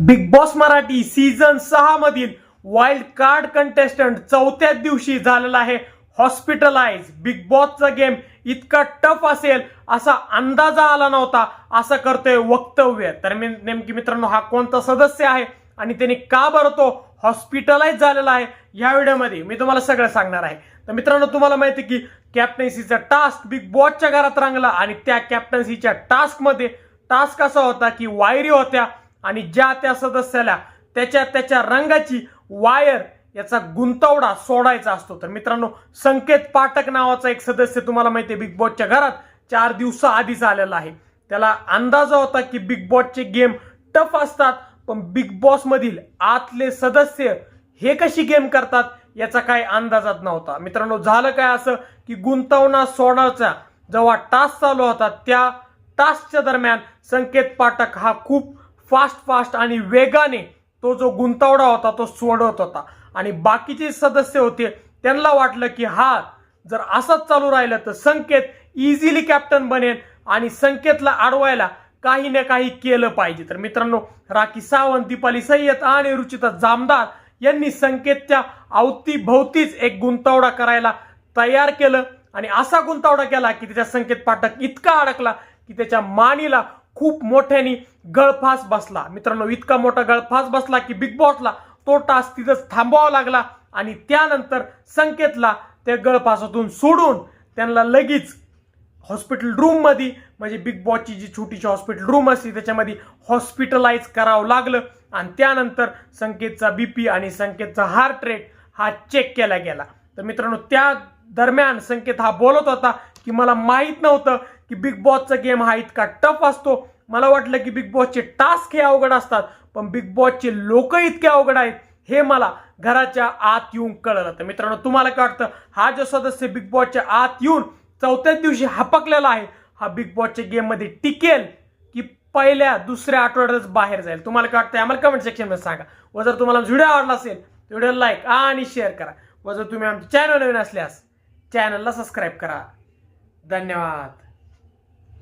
Big boss Marathi season 6 मधील wild card contestant चौथ्या दिवशी झालेला आहे हॉस्पिटलाइज। बिग बॉसचा गेम इतका टफ असेल असा अंदाज आला नव्हता असं करतोय वक्तव्य। तर नेमकी मित्रांनो हा कोणता सदस्य आहे आणि त्याने का बरं तो हॉस्पिटलाइज झालेला आहे या व्हिडिओमध्ये मी तुम्हाला सगळं सांगणार आहे। तर मित्रांनो तुम्हाला माहिती की कॅप्टन्सीचा टास्क बिग बॉसच्या घरात रंगला आणि त्या कॅप्टन्सीच्या टास्कमध्ये टास्क असा होता की वायरी होत्या आणि ज्या त्या सदस्याला त्याच्या रंगाची वायर याचा गुंतवडा सोडायचा असतो। तर मित्रांनो संकेत पाठक नावाचा एक सदस्य तुम्हाला माहिती आहे बिग बॉसच्या घरात 4 दिवसाआधीच आलेला आहे। त्याला अंदाज होता की बिग बॉसचे गेम टफ असतात, पण बिग बॉस मधील आतले सदस्य हे कशी गेम करतात याचा काही अंदाजात नव्हता। मित्रांनो झालं काय असं की गुंतवणा सोडायचा जेव्हा टास्क चालू होता त्या टास्कच्या दरम्यान संकेत पाठक हा खूप फास्ट आणि वेगाने तो जो गुंतवडा होता तो सोडत होता आणि बाकीचे सदस्य होते त्यांना वाटलं की हा जर असंच चालू राहिलं तर संकेत इझिली कॅप्टन बनेल आणि संकेतला अडवायला काही ना काही केलं पाहिजे। तर मित्रांनो राखी सावंत, दीपाली सय्यद आणि रुचिता जामदार यांनी संकेतच्या अवतीभोवतीच एक गुंतवडा करायला तयार केलं आणि असा गुंतवडा केला की त्याच्या संकेत पाठक इतका अडकला की त्याच्या मानेला खूप मोठ्याने गळफास बसला। मित्रांनो इतका मोठा गळफास बसला की बिग बॉसला तो टास्क तिथंच थांबवावा लागला आणि त्यानंतर संकेतला त्या गळफासातून सोडून त्यांना लगेच हॉस्पिटल रूम मध्ये म्हणजे बिग बॉसची जी छोटीशी हॉस्पिटल रूम असते त्याच्यामध्ये हॉस्पिटलाइज करावं लागलं आणि त्यानंतर संकेतचा बीपी आणि संकेतचा हार्ट रेट हा चेक केला गेला। तर मित्रांनो त्या दरम्यान संकेत हा बोलत होता की मला माहित नव्हतं की बिग बॉसचा गेम हा इतका टफ असतो। मला वाटलं की बिग बॉसचे टास्क हे अवघड असतात, पण बिग बॉसचे लोक इतके अवघड आहेत हे मला घराच्या आत येऊन कळलं। तर मित्रांनो तुम्हाला काय वाटतं हा जो सदस्य बिग बॉसच्या आत येऊन चौथ्या दिवशी हपकलेला आहे हा बिग बॉसच्या गेम मध्ये टिकेल की पहिल्या दुसऱ्या आठवड्यातच बाहेर जाईल? तुम्हाला काय वाटतं आम्हाला कमेंट सेक्शन मध्ये सांगा। व जर तुम्हाला व्हिडिओ आवडला असेल तर व्हिडिओ लाईक आणि शेअर करा व जर तुम्ही आमच्या चॅनल नवीन असल्यास चॅनलला सबस्क्राईब करा। धन्यवाद।